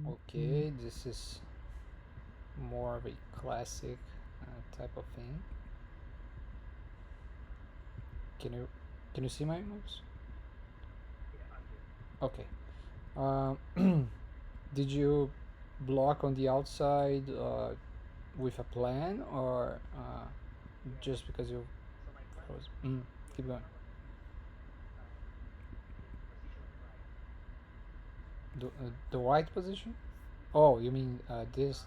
Okay, this is more of a classic type of thing. Can you can you see my mouse? Okay. Um, did you block on the outside with a plan, or just because you froze? Keep going. The white position? Oh, you mean this,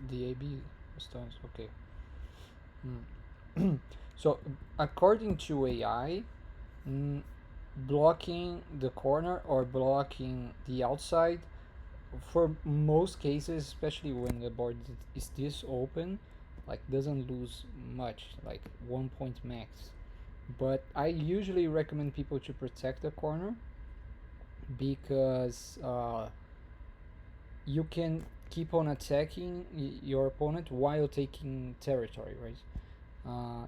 the AB stones? Okay. So according to AI, mm, blocking the corner or blocking the outside, for most cases, especially when the board is this open, like doesn't lose much, like 1 point max. But I usually recommend people to protect the corner because you can keep on attacking your opponent while taking territory, right?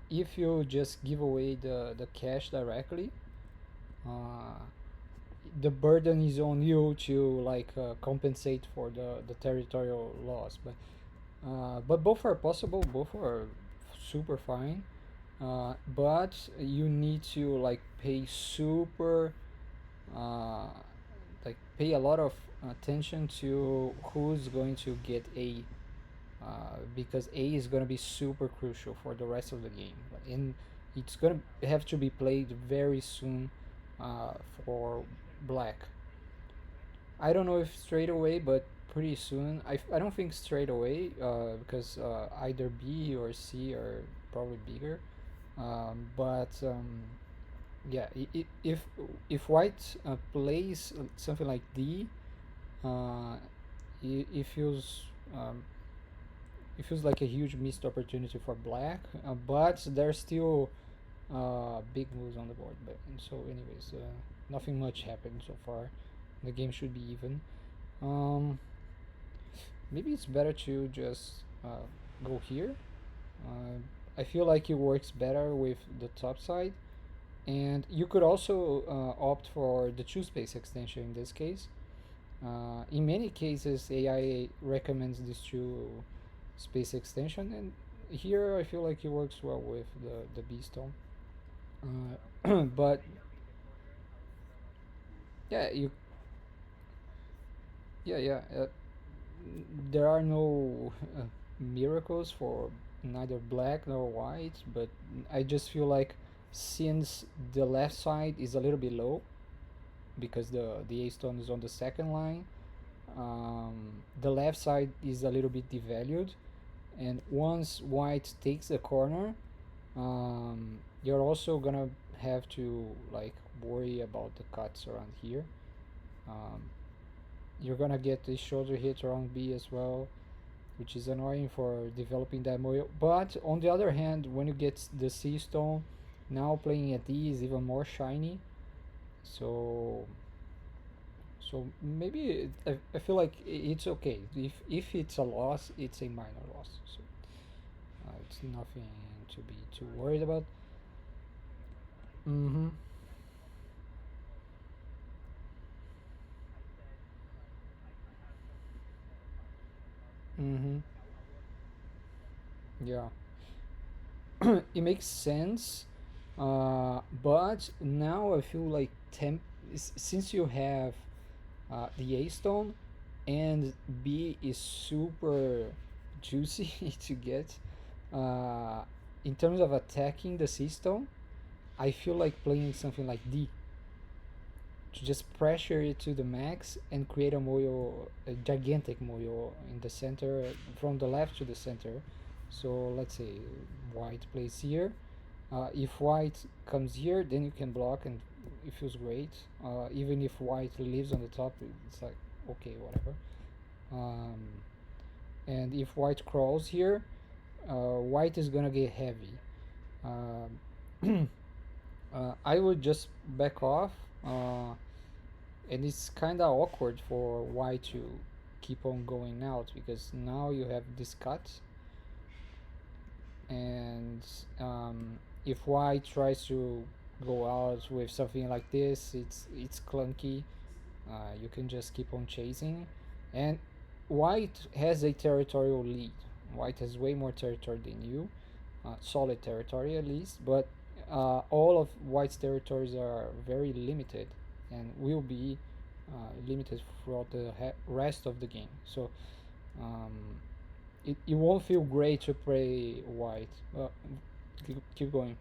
If you just give away the cash directly, uh, the burden is on you to like compensate for the territorial loss. But both are possible. Both are super fine. But you need to like pay super uh, like pay a lot of attention to who's going to get A, because A is going to be super crucial for the rest of the game, and it's going to have to be played very soon uh, for black. I don't know if straight away, but pretty soon. I don't think straight away because either B or C are probably bigger. But yeah, if white plays something like D, uh, it feels it feels like a huge missed opportunity for black. But there's still big moves on the board. But and so, anyways, nothing much happened so far. The game should be even. Um, Maybe it's better to just go here. I feel like it works better with the top side, and you could also opt for the two space extension in this case. In many cases, AI recommends this two space extension, and here I feel like it works well with the B stone. But yeah, yeah. There are no miracles for neither black nor white, but I just feel like since the left side is a little bit low because the A stone is on the second line, the left side is a little bit devalued, and once white takes the corner, you're also gonna have to like worry about the cuts around here. Um, you're gonna get the shoulder hit around B as well, which is annoying for developing that model. But on the other hand, when you get the C stone, now playing at D is even more shiny. So maybe I feel like it's okay. If it's a loss, it's a minor loss. So it's nothing to be too worried about. Mm-hmm. Mm-hmm. Yeah. It makes sense. But now I feel like since you have the A stone, and B is super juicy to get. Uh, in terms of attacking the C stone, I feel like playing something like D to just pressure it to the max and create a gigantic moyo in the center, from the left to the center. So let's say white plays here. If white comes here, then you can block and it feels great. Even if white lives on the top, it's like okay, whatever. Um, and if white crawls here, white is gonna get heavy. Um, I would just back off, and it's kind of awkward for white to keep on going out because now you have this cut, and if white tries to go out with something like this, it's clunky. You can just keep on chasing, and white has a territorial lead. White has way more territory than you, solid territory at least, but all of white's territories are very limited and will be limited throughout the rest of the game. So um, it won't feel great to play white. Keep going.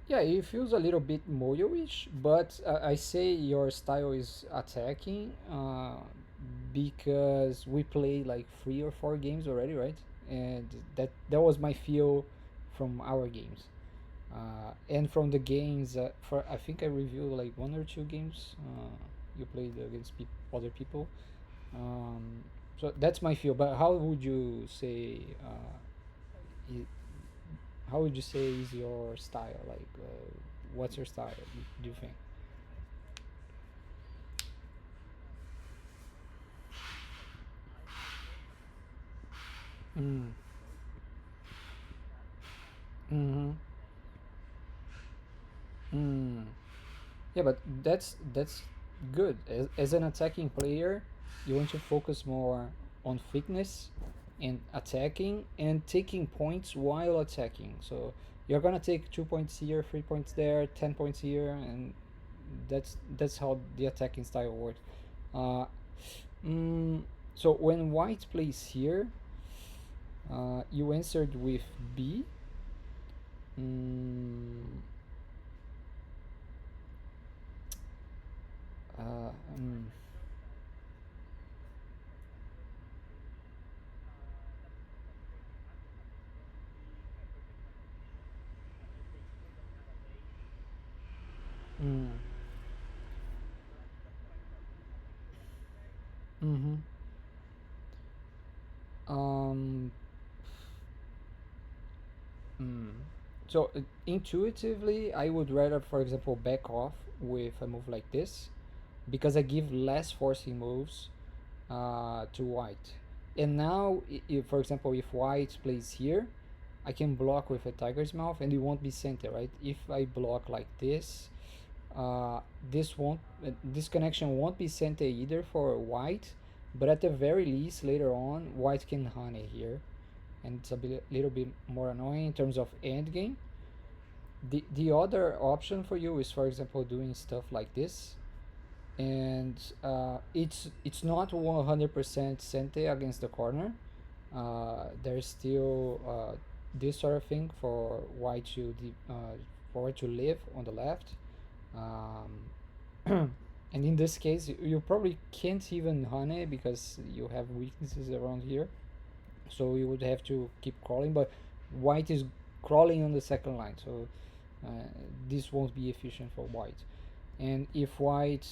Yeah, it feels a little bit Moyo-ish, but I say your style is attacking because we play like 3 or 4 games already, right? And that was my feel from our games. And from the games, for I think I reviewed like 1 or 2 games you played against other people. Um, so that's my feel. But how would you say? I how would you say is your style? Like, what's your style? Do you think? Mm. Mm-hmm. Mm. Yeah, but that's good. As an attacking player, you want to focus more on fitness and attacking and taking points while attacking. So you're gonna take 2 points here, 3 points there, 10 points here, and that's how the attacking style works. Uh, mm, so when white plays here, you answered with B. Mm, uh, mm, mm, mm-hmm. Um, mm. So intuitively, I would rather, for example, back off with a move like this because I give less forcing moves to white. And now, if, for example, if white plays here, I can block with a tiger's mouth and it won't be center, right? If I block like this, uh, this connection won't be center either for white, but at the very least later on, white can honey here, and it's a little bit more annoying in terms of end game. The other option for you is, for example, doing stuff like this, and it's not 100% sente against the corner. There's still this sort of thing for white to for white to live on the left, and in this case you probably can't even honey because you have weaknesses around here, so you would have to keep crawling, but white is crawling on the second line, so uh, this won't be efficient for white. And if white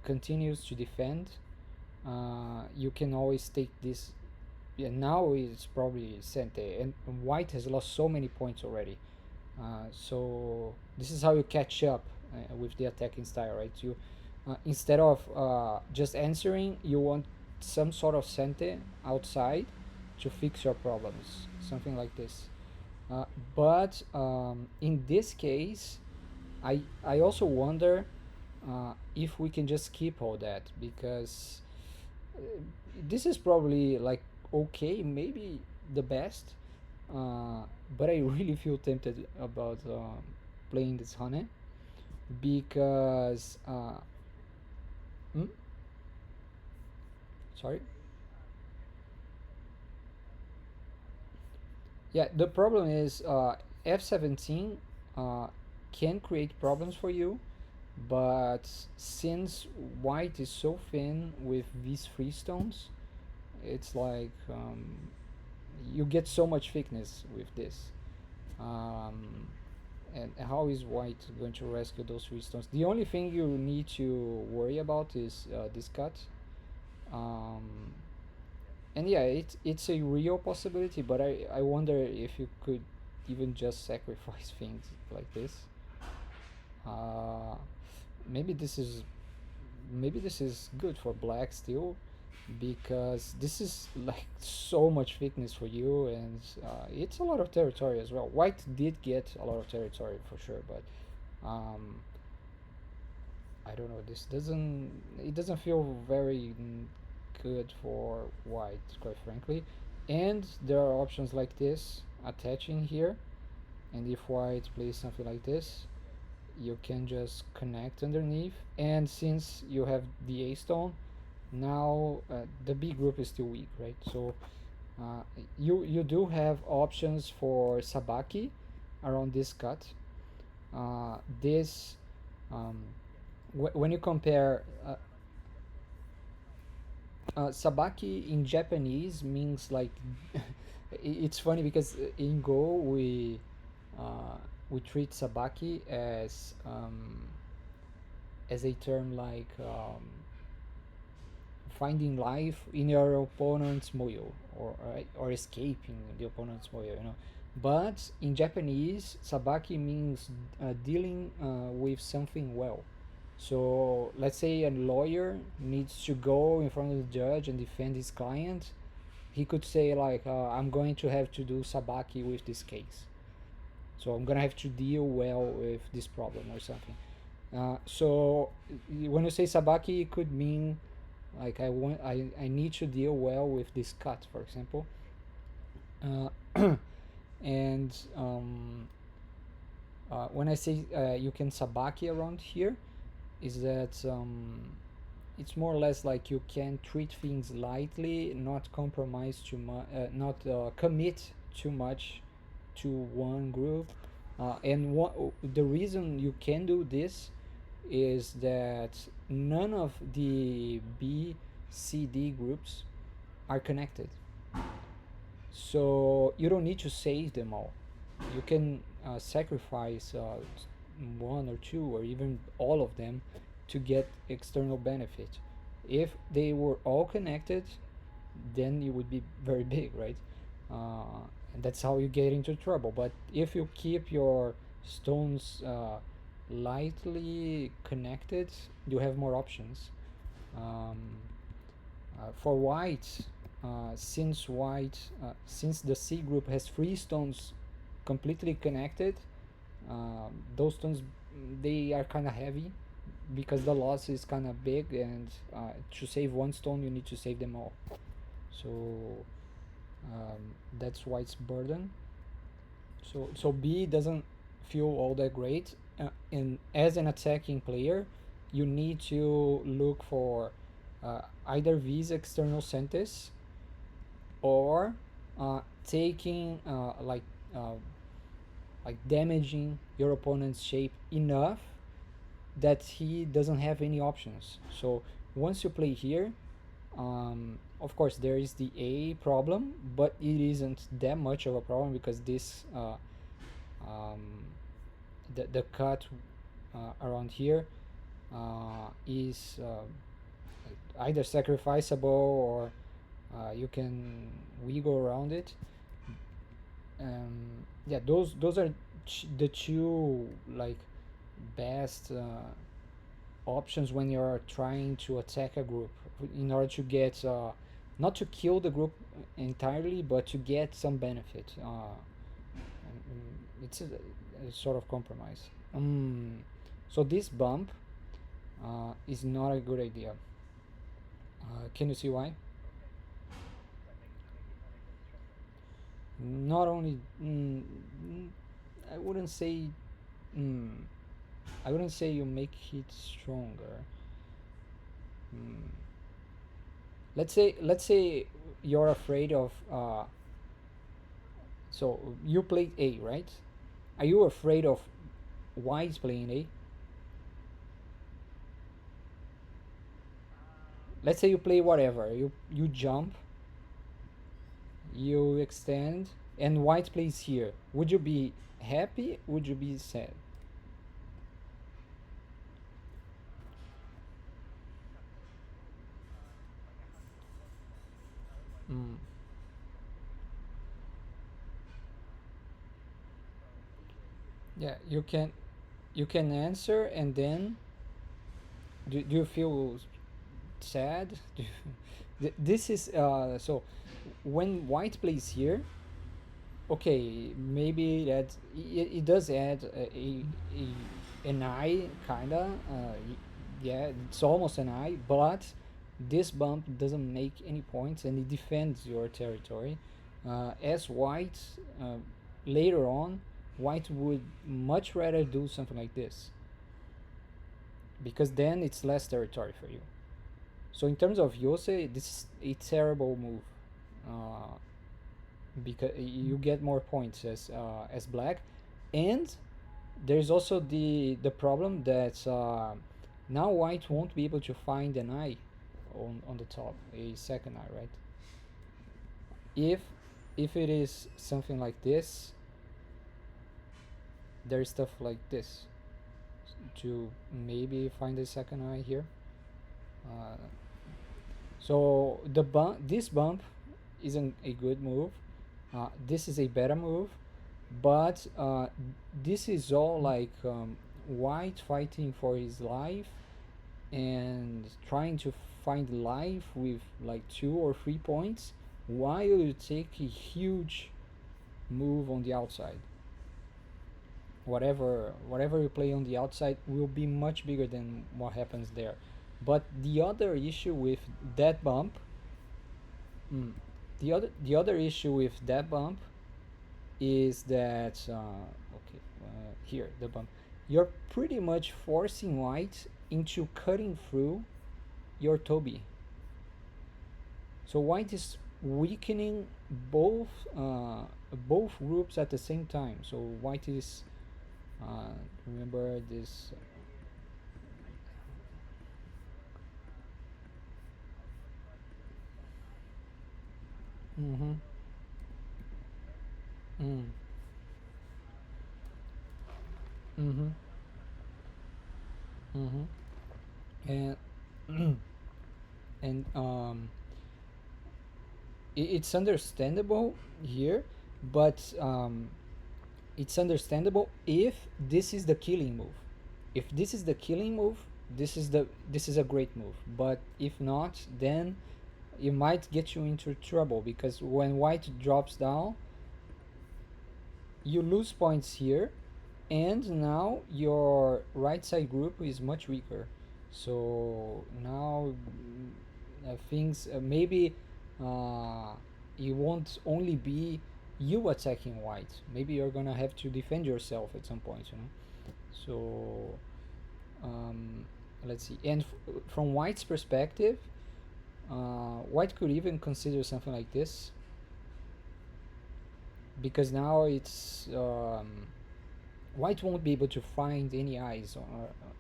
continues to defend, you can always take this. Yeah, now it's probably Sente, and white has lost so many points already. So this is how you catch up with the attacking style, right? You instead of just answering, you want some sort of Sente outside to fix your problems, something like this. But in this case, I also wonder if we can just keep all that because uh, this is probably like okay, maybe the best, uh, but I really feel tempted about playing this Hane because hmm? Sorry. Yeah, the problem is F17 uh, can create problems for you, but since white is so thin with these free stones, it's like you get so much thickness with this. Um, and how is white going to rescue those free stones? The only thing you need to worry about is this cut. Um, and yeah, it's a real possibility, but I wonder if you could even just sacrifice things like this. Uh, maybe this is maybe this is good for black still, because this is like so much thickness for you, and it's a lot of territory as well. White did get a lot of territory for sure, but um, I don't know. This doesn't it doesn't feel very good for white, quite frankly. And there are options like this attaching here, and if white plays something like this, you can just connect underneath. And since you have the A stone, now the B group is still weak, right? So uh, you do have options for sabaki around this cut. This when you compare sabaki in Japanese means like it's funny because in Go uh, we treat sabaki as a term like finding life in your opponent's moyo, or escaping the opponent's moyo, you know. But in Japanese, sabaki means dealing with something well. So let's say a lawyer needs to go in front of the judge and defend his client. He could say like, I'm going to have to do sabaki with this case. So I'm gonna have to deal well with this problem or something. So when you say sabaki, it could mean like I need to deal well with this cut, for example. Uh, and when I say you can sabaki around here, is that it's more or less like you can treat things lightly, not compromise too much, not commit too much to one group. And what the reason you can do this is that none of the B, C, D groups are connected. So you don't need to save them all. You can sacrifice one or two or even all of them to get external benefit. If they were all connected, then it would be very big, right? And that's how you get into trouble. But if you keep your stones lightly connected, you have more options. Um, for white, since the C group has three stones completely connected, those stones they are kind of heavy because the loss is kind of big, and to save one stone you need to save them all. So that's white's burden. So B doesn't feel all that great. And as an attacking player, you need to look for either V's external sentence, or taking like damaging your opponent's shape enough that he doesn't have any options. So once you play here, of course there is the A problem, but it isn't that much of a problem because this um, the cut around here is either sacrificable, or you can wiggle around it. Yeah, those are the two like best options when you're trying to attack a group in order to get not to kill the group entirely, but to get some benefit. It's a sort of compromise. So this bump is not a good idea. Can you see why? Not only I wouldn't say mm, I wouldn't say you make it stronger. Mm. Let's say you're afraid of so you played A, right? Are you afraid of whites playing A? Let's say you play whatever. You jump, you extend, and white plays here. Would you be happy? Would you be sad? Mm. Yeah, you can answer, and then do you feel sad? This is so when white plays here, okay, maybe that it does add an eye kinda. Yeah, it's almost an eye, but this bump doesn't make any points and it defends your territory. As white, uh, later on, white would much rather do something like this because then it's less territory for you. So in terms of Yose, this is a terrible move. Uh, because you get more points as black, and there's also the problem that now white won't be able to find an eye on the top, a second eye, right? If if it is something like this, there's stuff like this to maybe find a second eye here. Uh, so this bump isn't a good move. This is a better move, but this is all like white fighting for his life and trying to find life with like 2 or 3 points while you take a huge move on the outside. Whatever you play on the outside will be much bigger than what happens there. But the other issue with that bump, mm, the other issue with that bump is that okay, here the bump, you're pretty much forcing white into cutting through your Toby. So white is weakening both both groups at the same time. So white is remember this. Mm-hmm. Mm. Mm-hmm. Mm-hmm. And and it's understandable here, but it's understandable if this is the killing move. If this is the killing move, this is a great move. But if not, then it might get you into trouble because when white drops down, you lose points here, and now your right side group is much weaker. So now things maybe uh, it won't only be you attacking white. Maybe you're gonna have to defend yourself at some point, you know. So um, let's see. And from white's perspective, white could even consider something like this because now it's white won't be able to find any eyes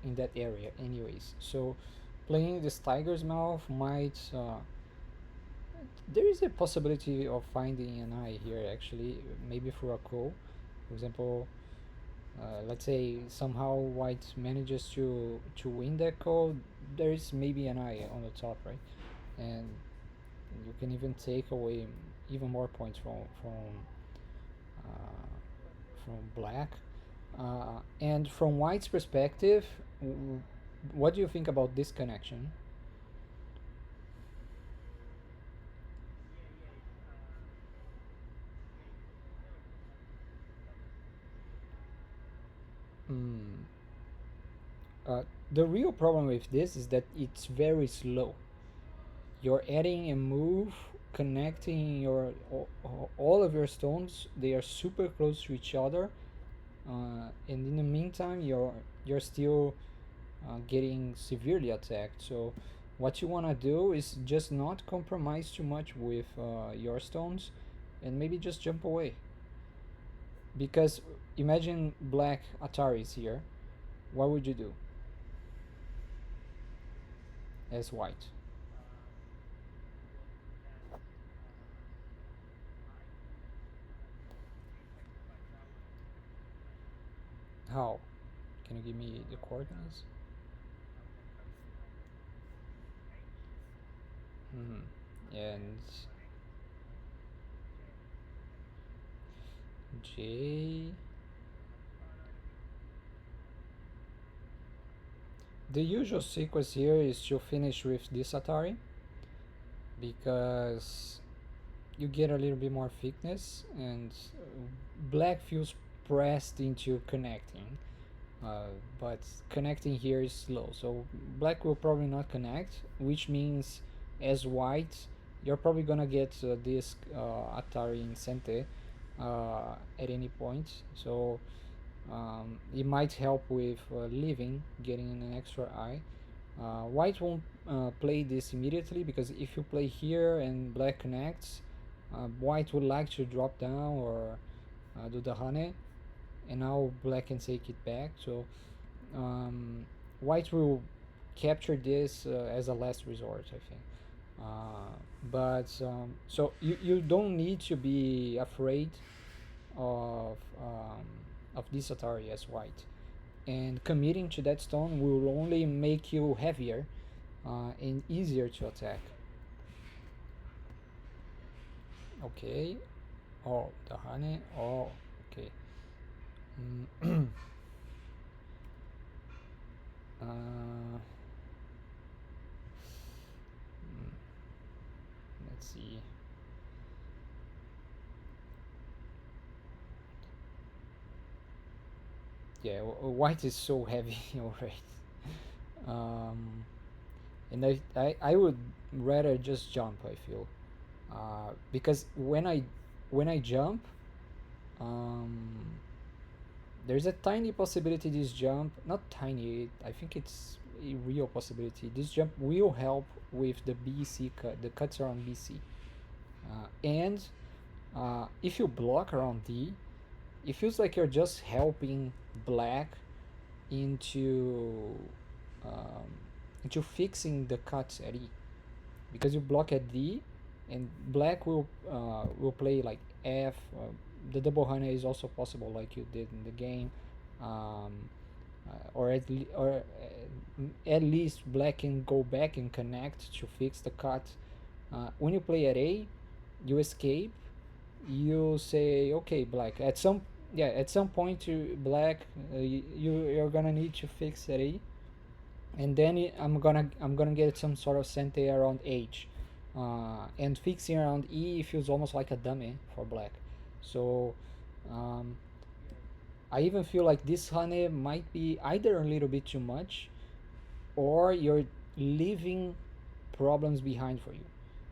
in that area anyways. So playing this tiger's mouth might there is a possibility of finding an eye here actually, maybe through a call. For example, let's say somehow white manages to win that call, there is maybe an eye on the top, right? And you can even take away even more points from black. And from white's perspective, what do you think about this connection? Mm. The real problem with this is that it's very slow. You're adding a move connecting all of your stones. They are super close to each other, and in the meantime, you're still getting severely attacked. So, what you wanna do is just not compromise too much with your stones, and maybe just jump away. Because imagine black Ataris here. What would you do as white? How? Can you give me the coordinates? Hmm. And J. The usual sequence here is to finish with this Atari, because you get a little bit more thickness, and black feels pressed into connecting, uh, but connecting here is slow, so black will probably not connect, which means as white you're probably gonna get this Atari in Sente at any point. So it might help with living, getting an extra eye. White won't play this immediately, because if you play here and black connects, white would like to drop down or do the honey, and now black can take it back. So um, white will capture this as a last resort, I think. So you don't need to be afraid of um, of this Atari as white, and committing to that stone will only make you heavier and easier to attack. Okay. Oh, the honey. Oh, okay. Mm. uh, mm, let's see. Yeah, white is so heavy already. Um, and I would rather just jump, I feel, because when I jump, um, there's a tiny possibility this jump, not tiny, I think it's a real possibility, this jump will help with the BC cut, the cuts around BC. And if you block around D, it feels like you're just helping black into um, into fixing the cuts at E, because you block at D, and black will play like F. The double honey is also possible, like you did in the game, um, at least black can go back and connect to fix the cut. When you play at A, you escape. You say, okay, black. At some point, black, you're gonna need to fix at A, and then I'm gonna get some sort of sente around H, and fixing around E feels almost like a dummy for black. So um, I even feel like this honey might be either a little bit too much, or you're leaving problems behind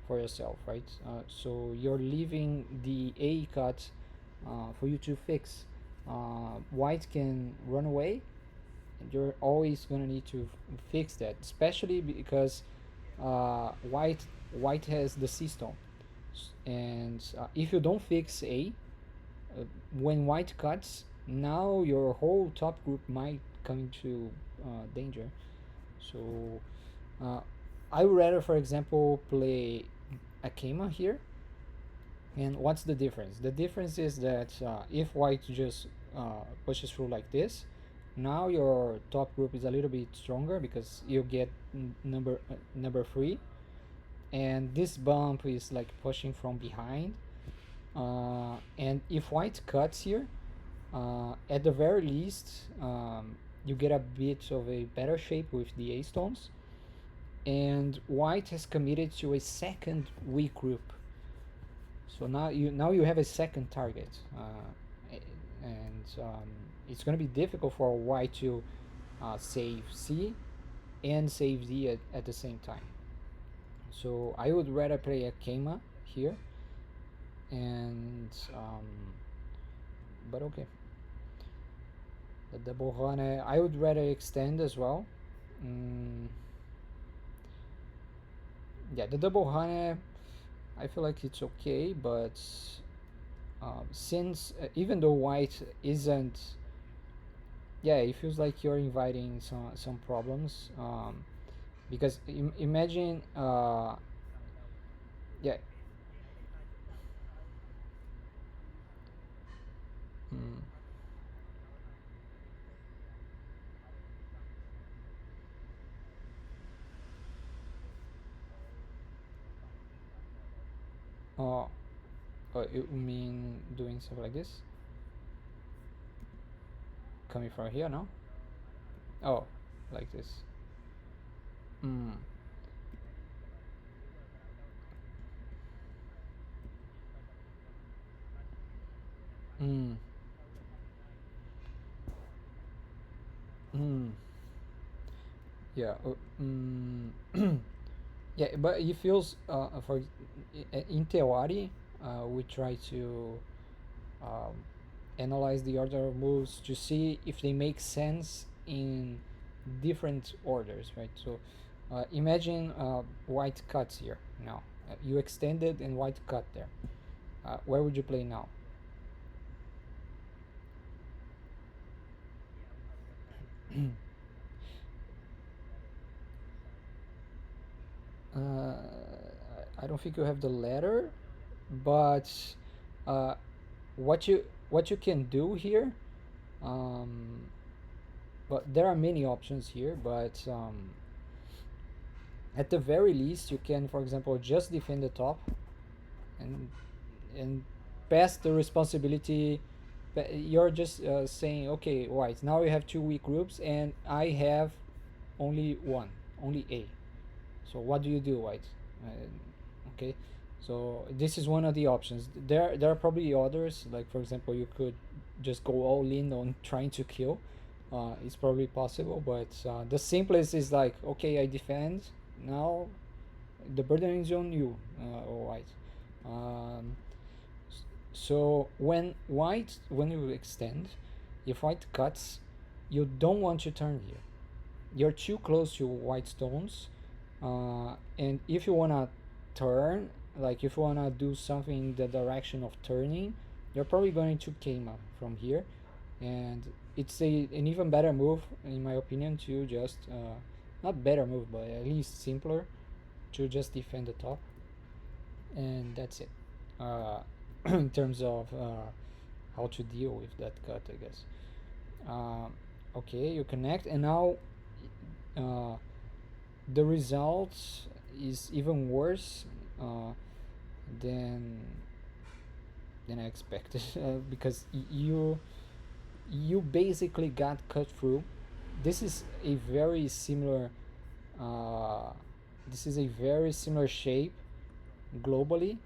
for yourself, right? So you're leaving the A cut for you to fix. White can run away, and you're always gonna need to fix that, especially because white has the C stone, and if you don't fix A, uh, when white cuts, now your whole top group might come into danger. So uh, I would rather, for example, play Akema here. And what's the difference? The difference is that if white just pushes through like this, now your top group is a little bit stronger because you get number 3, and this bump is like pushing from behind. And if white cuts here, at the very least, you get a bit of a better shape with the A stones, and white has committed to a second weak group. So now you have a second target, and it's going to be difficult for white to save C and save D at the same time. So I would rather play a Keima here, and but okay, the double Hane I would rather extend as well. Mm, yeah, the double Hane I feel like it's okay, but since even though white isn't, yeah, it feels like you're inviting some problems, because imagine, yeah. mm, uh, you mean doing stuff like this, coming from here, no? Oh, like this. mm, Mm. Mm. Yeah. Yeah, but it feels for in theory, we try to um, analyze the order of moves to see if they make sense in different orders, right? So imagine white cuts here now. You extended and white cut there. Where would you play now? uh, I don't think you have the letter, but uh, what you can do here, um, but there are many options here, but at the very least you can, for example, just defend the top and and pass the responsibility. You're just saying, okay, white, now you have two weak groups and I have only one, only A. So what do you do, white? Okay, so this is one of the options. There are probably others, like for example you could just go all in on trying to kill. It's probably possible, but the simplest is like, okay, I defend. Now the burden is on you, white. um, so when you extend, if white cuts, you don't want to turn here. You're too close to white stones, and if you wanna turn, like if you wanna do something in the direction of turning, you're probably going to came up from here, and it's an even better move in my opinion to just not better move, but at least simpler, to just defend the top, and that's it. In terms of how to deal with that cut, I guess. Um, okay, you connect, and now uh, the result is even worse uh, than I expected, because you basically got cut through. This is a very similar uh, shape globally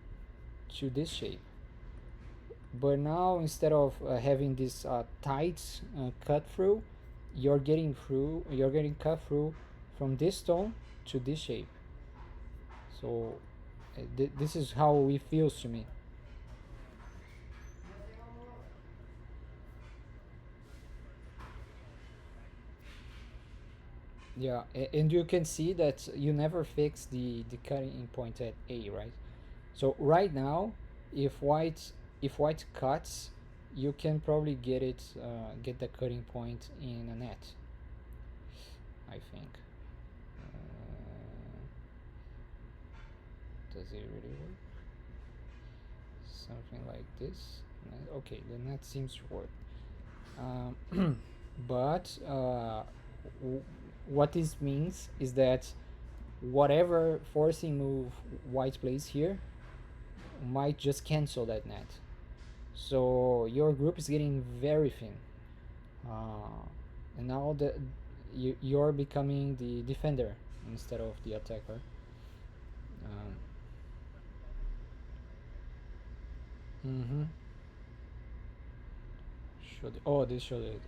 to this shape, but now instead of having this tight cut through, you're getting cut through from this stone to this shape. So this is how it feels to me. Yeah, and you can see that you never fix the cutting point at A, right? So right now, if white if white cuts, you can probably get the cutting point in a net, I think. Does it really work? Something like this. Okay, the net seems to work. But w- what this means is that whatever forcing move white plays here might just cancel that net. So your group is getting very thin. And now you're becoming the defender instead of the attacker. Um, mm-hmm. This should it.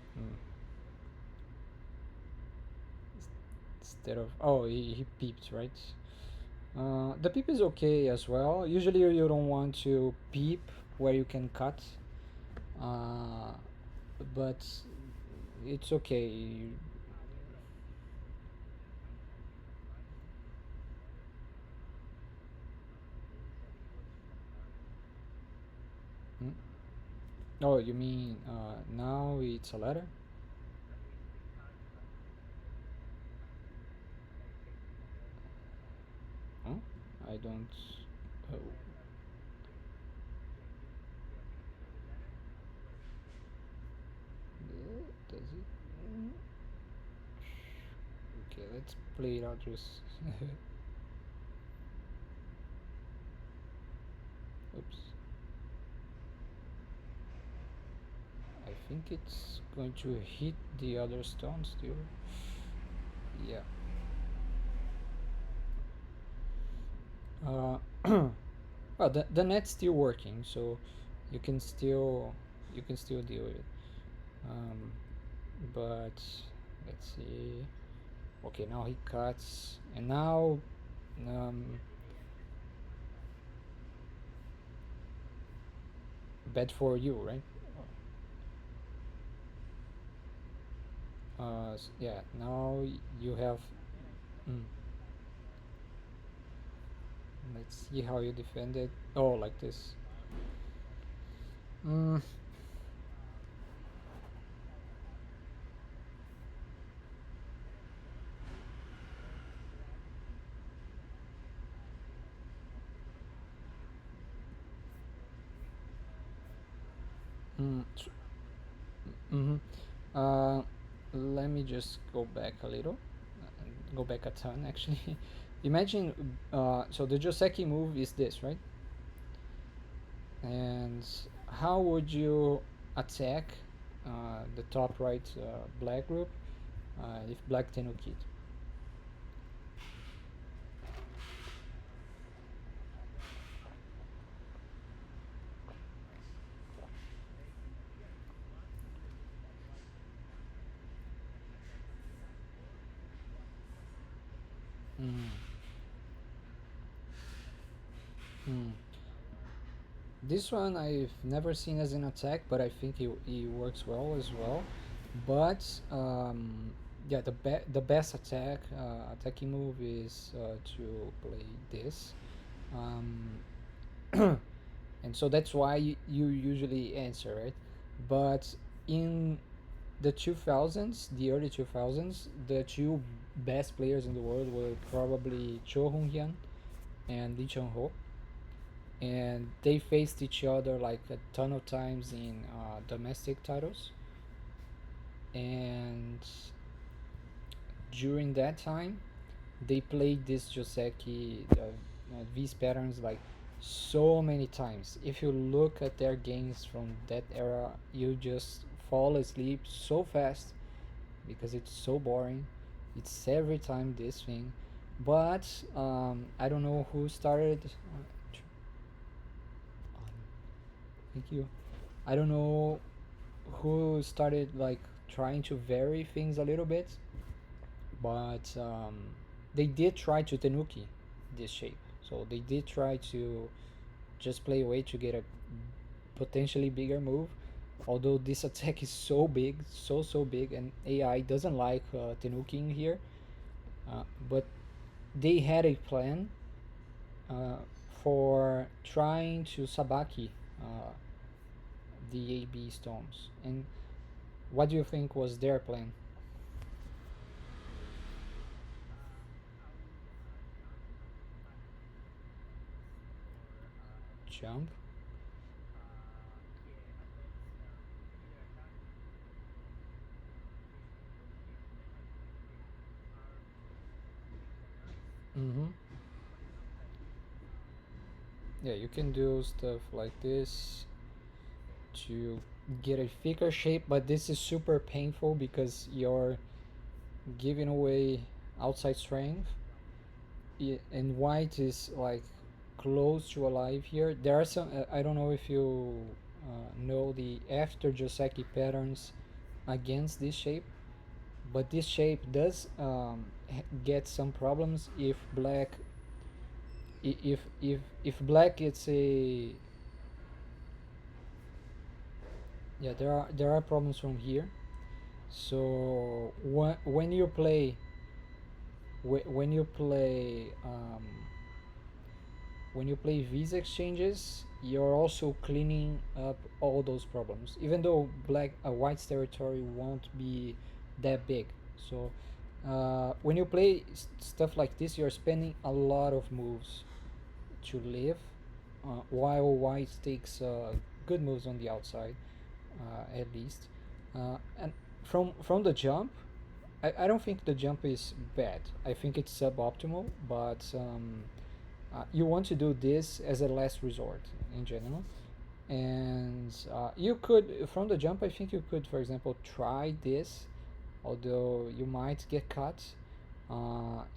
Instead of, he peeped, right? The peep is okay as well. Usually you don't want to peep where you can cut, uh, but it's okay. Hmm? Oh, you mean now it's a letter? Huh? I don't. Oh, does it? Okay, let's play it out just. Oops. I think it's going to hit the other stone still. Yeah. Uh, well, the net's still working, so you can still you can still deal with it. Um, but let's see. Okay, now he cuts, and now um, bad for you, right? Yeah. Now you have. Mm, let's see how you defend it. Oh, like this. Mm, mm, mm-hmm. Uh, Let me just go back a little. Go back a ton, actually. Imagine. So the Joseki move is this, right? And how would you attack the top right black group if black tenukid? Mm. Mm. This one I've never seen as an attack, but I think it works well as well. But yeah, the best attacking move is to play this, um, and so that's why you usually answer, right? But in the 2000s, the early 2000s, the two best players in the world were probably Cho Hong Hyun and Lee Chung Ho, and they faced each other like a ton of times in domestic titles. And during that time, they played this Joseki these patterns like so many times. If you look at their games from that era, you just fall asleep so fast because it's so boring. It's every time this thing. But I don't know who started. Thank you. I don't know who started like trying to vary things a little bit, but they did try to Tenuki this shape. So they did try to just play away to get a potentially bigger move. Although this attack is so big, so big, and AI doesn't like Tenuki here, but they had a plan uh, for trying to Sabaki uh, the AB stones. And what do you think was their plan? Jump? Mm-hmm. Yeah, you can do stuff like this to get a thicker shape, but this is super painful because you're giving away outside strength. And white is like close to alive here. There are some, I don't know if you know the after Joseki patterns against this shape, but this shape does get some problems if black, if black it's a, yeah, there are problems from here. So when you play when you play when you play these exchanges, you're also cleaning up all those problems. Even though white's territory won't be that big, so when you play stuff like this, you're spending a lot of moves to live, while white takes good moves on the outside, at least. And from the jump, I don't think the jump is bad. I think it's suboptimal, but you want to do this as a last resort in general. And you could, from the jump, I think you could, for example, try this, although you might get cut.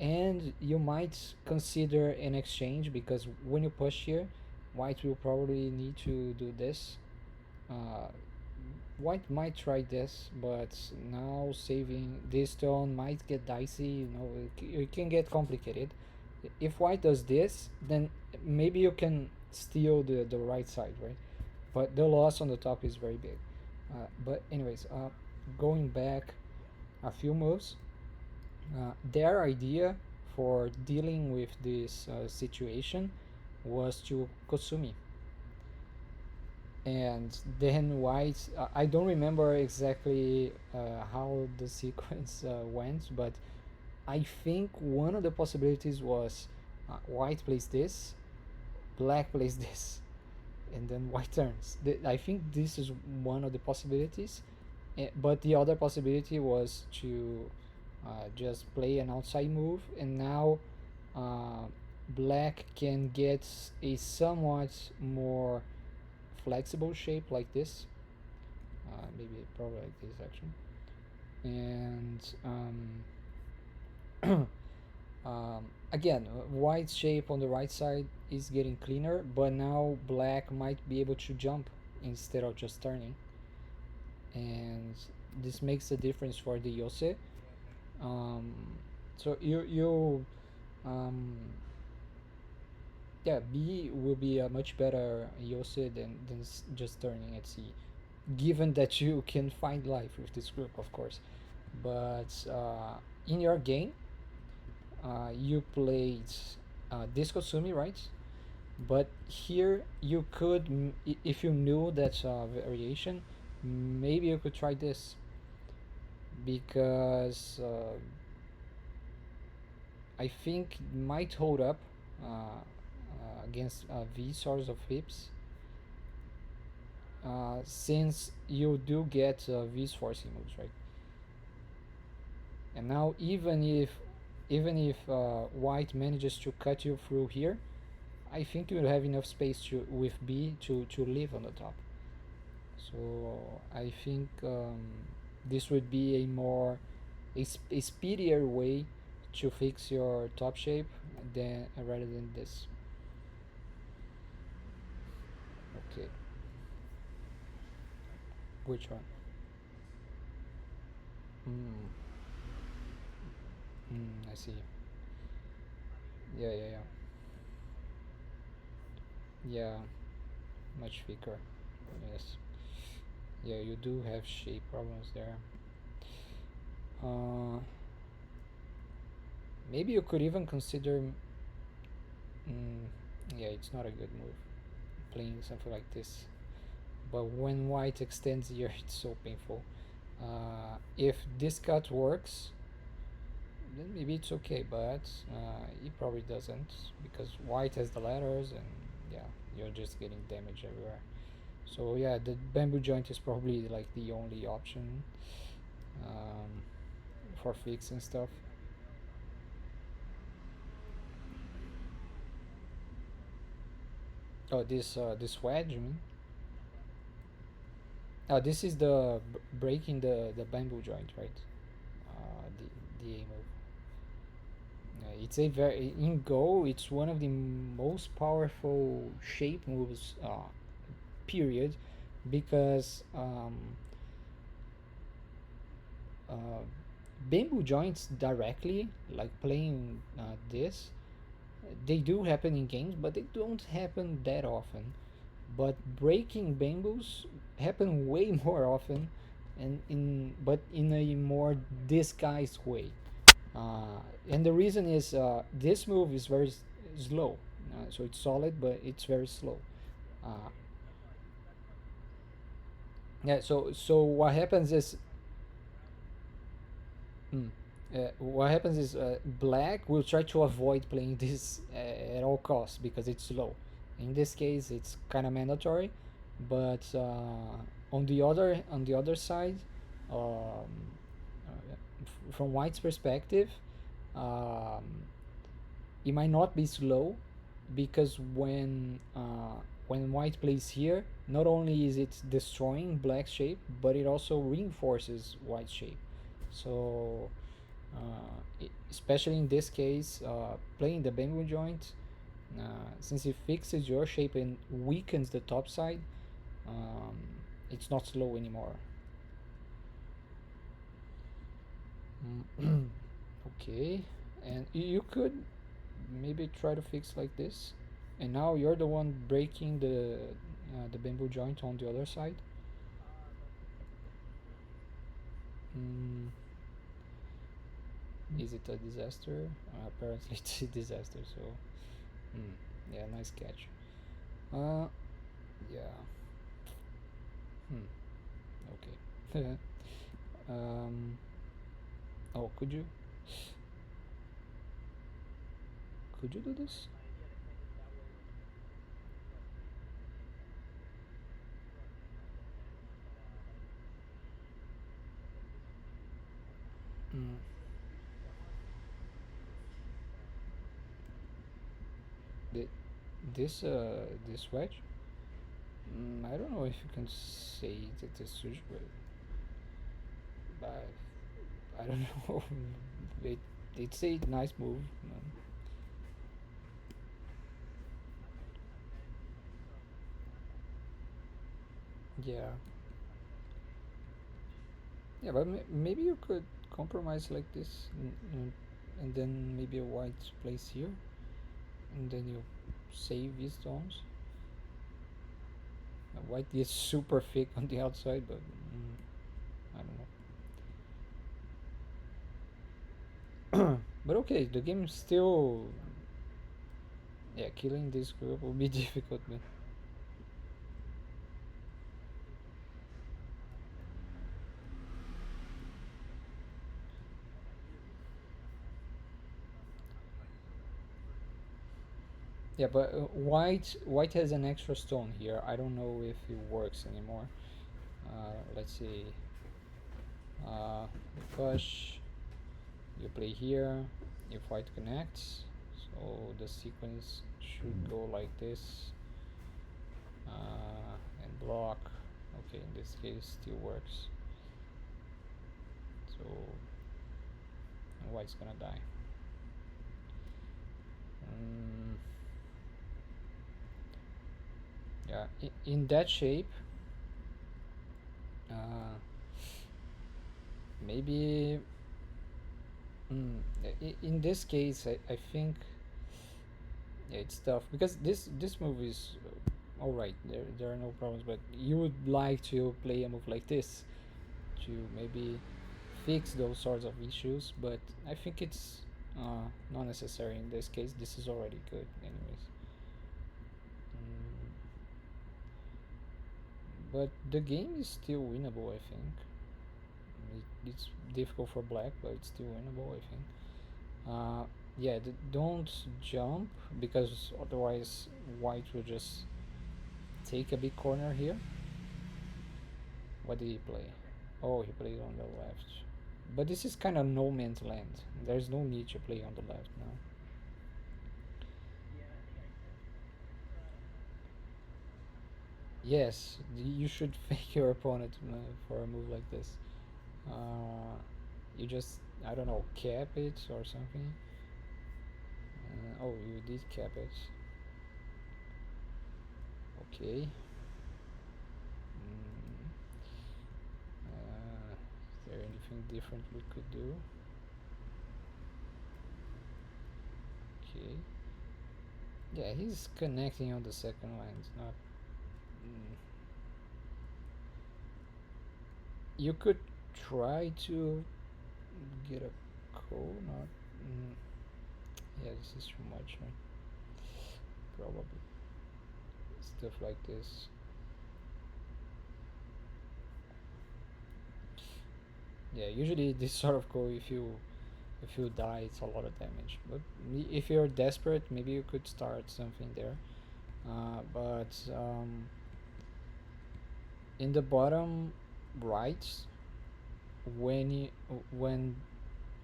And you might consider an exchange because when you push here, white will probably need to do this. Uh, White might try this, but now saving this turn might get dicey. You know, it can get complicated. If white does this, then maybe you can steal the right side, right? But the loss on the top is very big. But anyways, going back a few moves, their idea for dealing with this situation was to Kosumi, and then white. I don't remember exactly how the sequence went, but I think one of the possibilities was white plays this, black plays this, and then white turns. I think this is one of the possibilities. But the other possibility was to just play an outside move, and now uh, black can get a somewhat more flexible shape like this. Maybe probably like this actually. And again, white shape on the right side is getting cleaner, but now black might be able to jump instead of just turning, and this makes a difference for the Yose. Um, so you um, yeah, B will be a much better Yose than just turning at C, given that you can find life with this group, of course. But in your game, you played Disco Sumi, right? But here you could, if you knew that variation, maybe you could try this, because I think it might hold up against V source of hips, since you do get V's forcing moves, right? And now even if white manages to cut you through here, I think you'll have enough space to with B to live on the top. So I think this would be a speedier way to fix your top shape than rather than this. Okay, which one? Mm, I see. Yeah, yeah, yeah. Yeah, much thicker. Yes. Yeah, you do have shape problems there. Uh, Maybe you could even consider. Mm, yeah, it's not a good move playing something like this. But when white extends here, it's so painful. If this cut works, then maybe it's okay, but it probably doesn't, because white has the letters, and yeah, you're just getting damage everywhere. So yeah, the bamboo joint is probably like the only option um, for fixing stuff. Oh, this wedge, you mean? This is the breaking the bamboo joint, right? The A move. It's a very in Go. It's one of the most powerful shape moves. Period, because uh, bamboo joints directly, like playing this, they do happen in games, but they don't happen that often. But breaking bamboos happen way more often, and in a more disguised way. And the reason is this move is very slow. So it's solid, but it's very slow. Uh, yeah. So what happens is, mm, what happens is black will try to avoid playing this at all costs because it's slow. In this case, it's kind of mandatory, but on the other side, from white's perspective, um, it might not be slow, because when white plays here, not only is it destroying black shape, but it also reinforces white shape. So especially in this case, playing the bamboo joint, since it fixes your shape and weakens the top side, um, it's not slow anymore. Okay, and you could maybe try to fix like this, and now you're the one breaking the bamboo joint on the other side. mm, is it a disaster? Apparently it's a disaster, so yeah, nice catch. uh yeah. Okay. um oh, could you do this? mm, the, this wedge. I don't know if you can say that this is, but I don't know. it, it's a nice move. Yeah, yeah, but maybe you could compromise like this, and then maybe a white place here, and then you save these stones. White is super thick on the outside, but I don't know. But okay, the game is still, yeah, killing this group will be difficult, but yeah, but white has an extra stone here. I don't know if it works anymore. Let's see. Push. You play here. If white connects, so the sequence should go like this, and block. Okay, in this case, still works. So white's gonna die. Mm, yeah, in that shape, uh, maybe. In this case, I think, yeah, it's tough because this move is all right. There are no problems, but you would like to play a move like this to maybe fix those sorts of issues. But I think it's not necessary in this case. This is already good, anyways. Mm, but the game is still winnable, I think. It's difficult for black, but it's still winnable, I think. Yeah, don't jump because otherwise white will just take a big corner here. What did he play? Oh, he played on the left. But this is kind of no man's land. There's no need to play on the left now. Yes, you should fake your opponent for a move like this. Uh, you just, I don't know, cap it or something. Oh, you did cap it. Okay. Mm, is there anything different we could do? Okay. Yeah, he's connecting on the second line. It's not. Mm, you could try to get a code. Not. Mm, yeah, this is too much. Right? Probably stuff like this. Yeah, usually this sort of code, if you die, it's a lot of damage. But if you're desperate, maybe you could start something there. But in the bottom right, when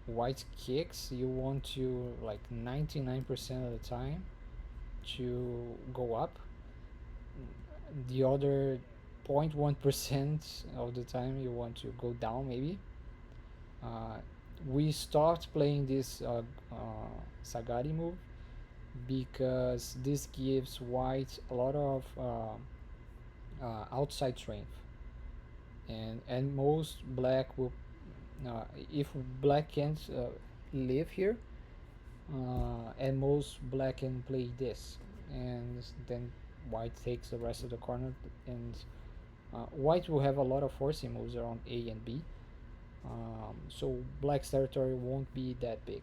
white kicks, you want to like 99% of the time to go up. The other 0.1% of the time you want to go down, maybe. Uh, we stopped playing this Sagari move because this gives white a lot of outside strength. and most black will if black can't live here, and most black can play this, and then white takes the rest of the corner, and white will have a lot of forcing moves around A and B, so black's territory won't be that big.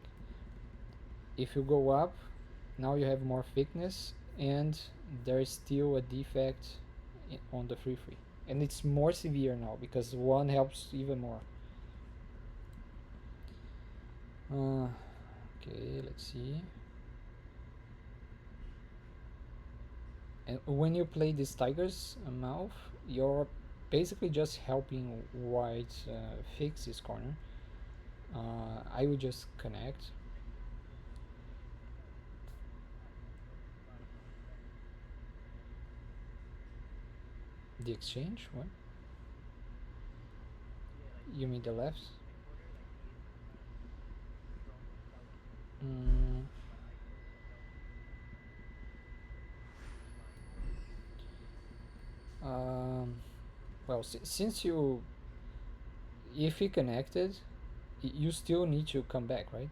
If you go up, now you have more thickness, and there is still a defect on the free free, and it's more severe now because one helps even more. Okay, let's see. And when you play this tiger's mouth, you're basically just helping white fix this corner. I would just connect. The exchange? What? You mean the left? Mm, um, well, since you, if he connected, you still need to come back, right?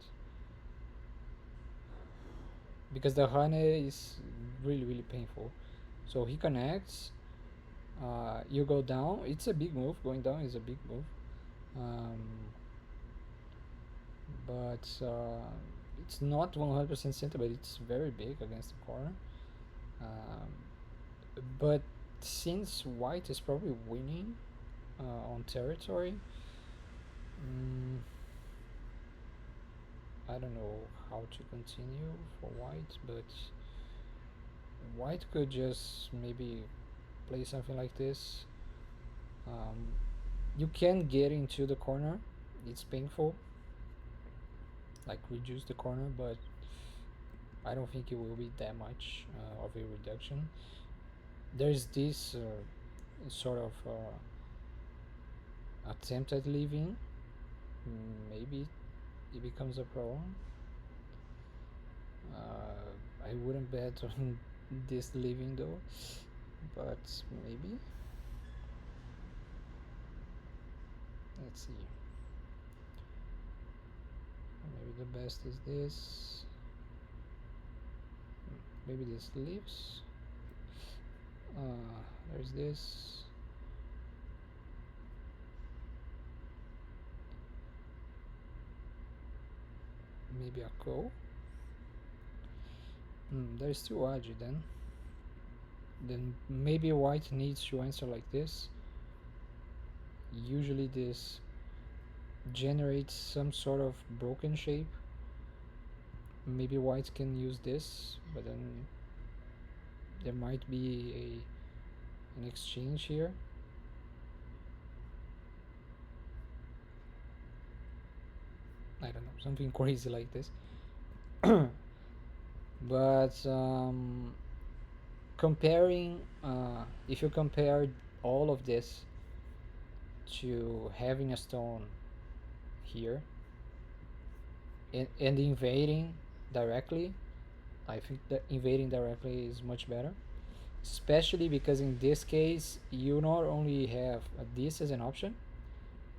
Because the Hane is really, really painful. So he connects, you go down. It's a big move. Going down is a big move. Um, but it's not 100% center, but it's very big against the corner. Um, but since white is probably winning on territory, mm, I don't know how to continue for white, but white could just maybe play something like this. Um, you can get into the corner. It's painful, like reduce the corner, but I don't think it will be that much of a reduction. There's this sort of attempt at leaving. Maybe it becomes a problem. I wouldn't bet on this leaving though, but maybe. Let's see. Maybe the best is this. Maybe this leaves. There's this. Maybe a call. There's still Agi then. Then maybe white needs to answer like this. Usually this generates some sort of broken shape. Maybe white can use this, but then there might be an exchange here. I don't know, something crazy like this. But comparing, if you compare all of this to having a stone here and invading directly, I think that invading directly is much better, especially because in this case you not only have this as an option,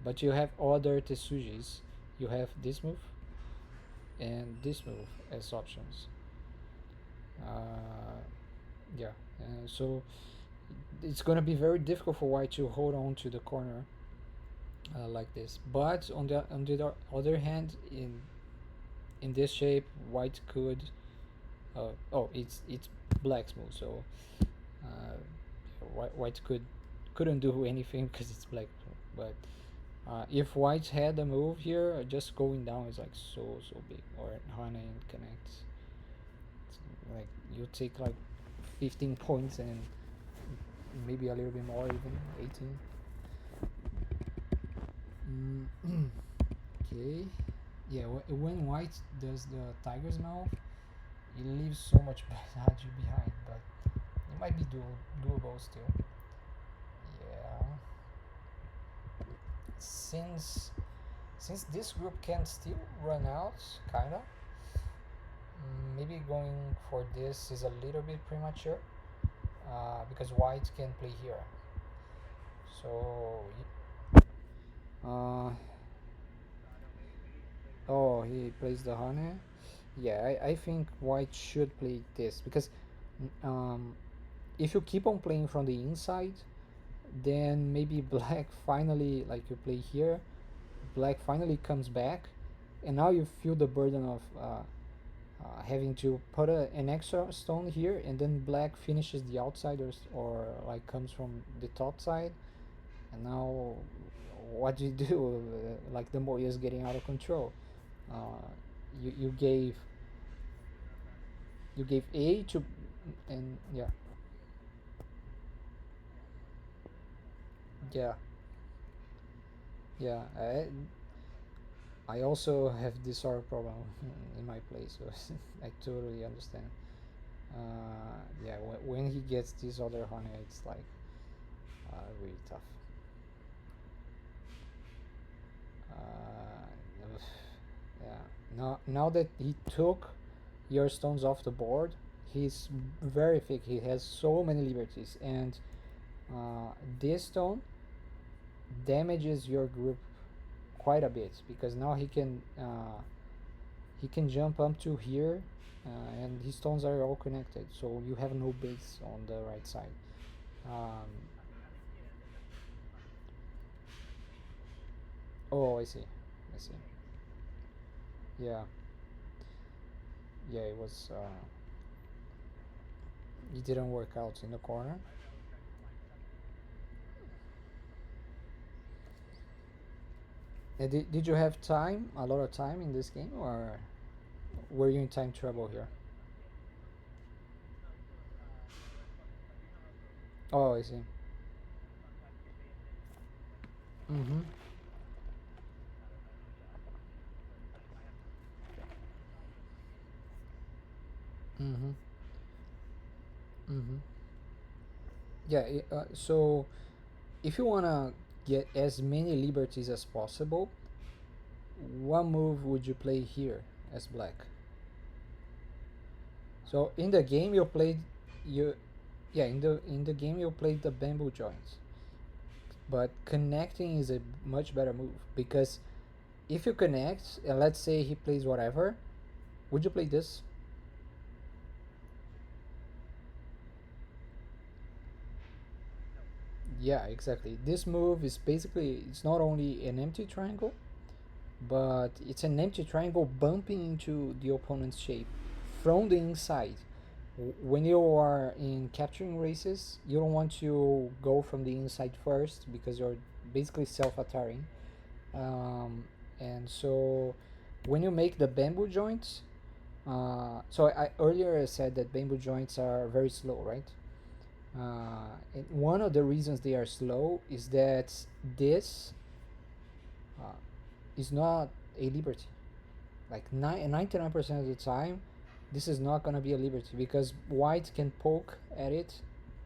but you have other Tetsujis. You have this move and this move as options. Uh, yeah, so it's gonna be very difficult for white to hold on to the corner like this. But on the other hand, in this shape, white could. Oh, it's black's move, so white couldn't do anything because it's black. But if white had a move here, just going down is like so big. Or Hana connects. It's like you take like 15 points and maybe a little bit more, even 18. Okay. Yeah, when white does the tiger's mouth, it leaves so much Haji behind, but it might be doable still. Yeah. Since this group can still run out, kinda. Maybe going for this is a little bit premature, because white can play here. So Uh, oh, he plays the honey. Yeah, I think white should play this because um, if you keep on playing from the inside, then maybe black finally, like you play here, black finally comes back, and now you feel the burden of having to put an extra stone here, and then black finishes the outside, or like comes from the top side, and now what do you do? Like the Moya is getting out of control. Uh, you gave A to, and yeah, yeah, yeah. I also have this sort of problem in my place, so I totally understand. Yeah, when he gets this other honey, it's like really tough. Uh, yeah. Now that he took your stones off the board, he's very thick. He has so many liberties, and this stone damages your group quite a bit because now he can jump up to here, and his stones are all connected, so you have no base on the right side. Um, oh, I see. I see. Yeah, yeah. It was. It didn't work out in the corner. Did you have time, a lot of time in this game, or were you in time trouble here? Oh, I see. Mm-hmm. Mm-hmm. Mm-hmm. Yeah. So if you wanna get as many liberties as possible, what move would you play here as black? So in the game you played you yeah, in the game you played the bamboo joints. But connecting is a much better move because if you connect and let's say he plays whatever, would you play this? Yeah, exactly. This move is basically it's not only an empty triangle, but it's an empty triangle bumping into the opponent's shape from the inside. When you are in capturing races, you don't want to go from the inside first because you're basically self-attarring. Um, and so when you make the bamboo joints, so I earlier said that bamboo joints are very slow, right? And one of the reasons they are slow is that this uh, is not a liberty. Like 99% of the time, this is not gonna be a liberty because white can poke at it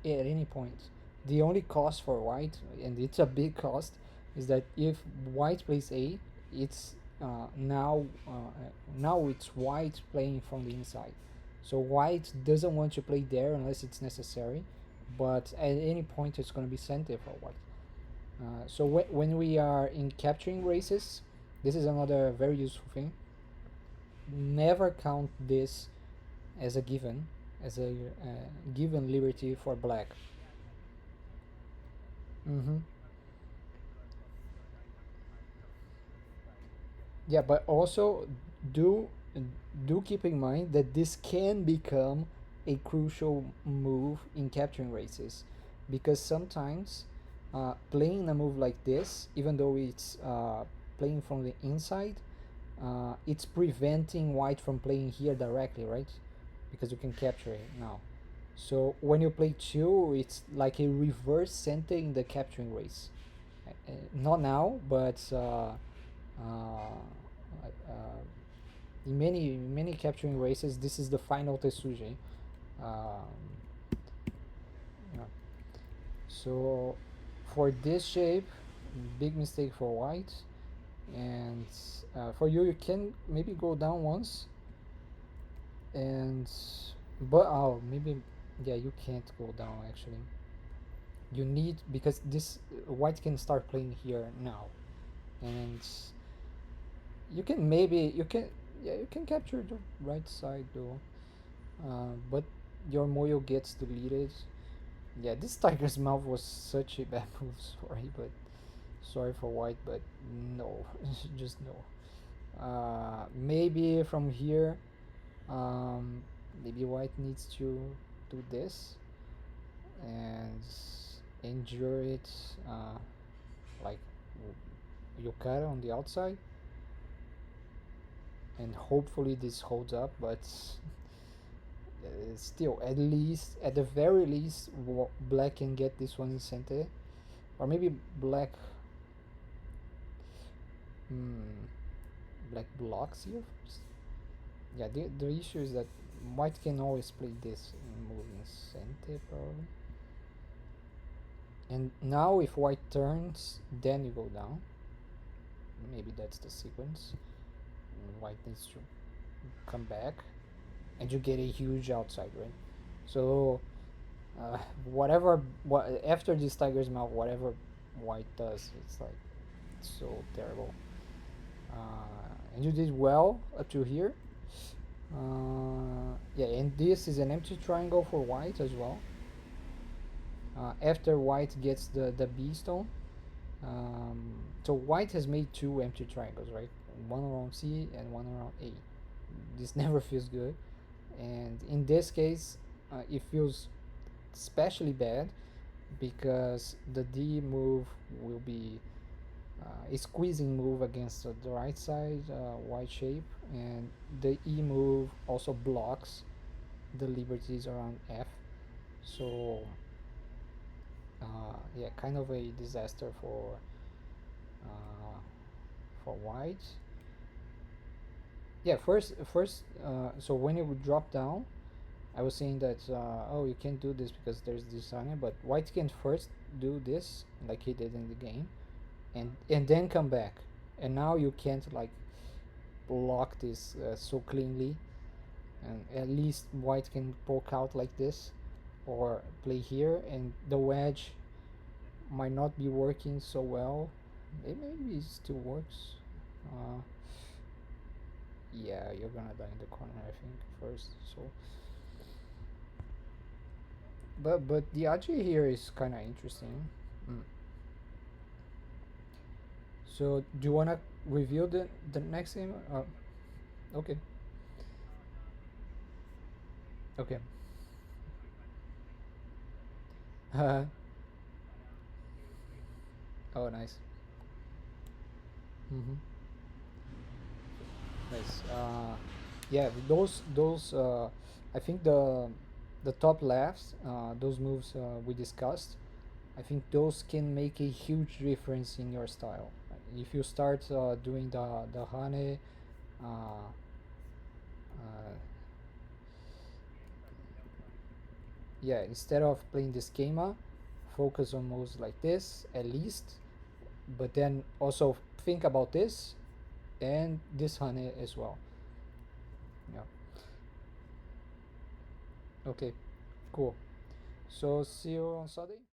at any point. The only cost for white, and it's a big cost, is that if white plays A, it's now it's white playing from the inside. So white doesn't want to play there unless it's necessary, but at any point it's gonna be sent there for white. So when we are in capturing races, this is another very useful thing. Never count this as a given, as a given liberty for black. Mm-hmm. Yeah, but also do do keep in mind that this can become a crucial move in capturing races, because sometimes playing a move like this, even though it's playing from the inside, it's preventing white from playing here directly, right? Because you can capture it now. So when you play two, it's like a reverse center in the capturing race. Not now, but in many capturing races, this is the final Tetsuji. Um, yeah. So for this shape, big mistake for white, and for you, you can maybe go down once, and but oh maybe yeah you can't go down actually. You need because this white can start playing here now. and you can maybe you can yeah you can capture the right side though, but your moyo gets deleted. Yeah, this tiger's mouth was such a bad move. Sorry for white, but no, just no. Maybe from here, um, maybe white needs to do this and endure it, like Yokara on the outside, and hopefully this holds up. But still, at the very least, black can get this one in center, or maybe black. Hmm, black blocks here first. Yeah, the issue is that white can always play this move in center probably. And now if white turns, then you go down. Maybe that's the sequence. White needs to come back, and you get a huge outside, right? So what after this tiger's mouth, whatever white does, it's like so terrible. And you did well up to here. Yeah, and this is an empty triangle for white as well. After white gets the B stone, so white has made two empty triangles, right? One around C and one around A. This never feels good, and in this case, it feels especially bad because the D move will be a squeezing move against the right side white shape, and the E move also blocks the liberties around F. So yeah, kind of a disaster uh, for white. Yeah, so when it would drop down, I was saying that oh, you can't do this because there's this on it, but white can first do this like he did in the game, and then come back, and now you can't like block this so cleanly, and at least white can poke out like this, or play here, and the wedge might not be working so well. Maybe it still works. Uh, yeah, you're gonna die in the corner, I think, first. So, but the Aji here is kind of interesting. Mm. So, do you wanna review the next game? Okay, okay. Oh, nice. Mm-hmm. Nice. Yeah, those I think the top lefts, those moves we discussed, I think those can make a huge difference in your style. If you start doing the hane, uh, uh, yeah, instead of playing the schema, focus on moves like this at least, but then also think about this and this hane as well. Yeah. Okay. Cool. So see you on Saturday.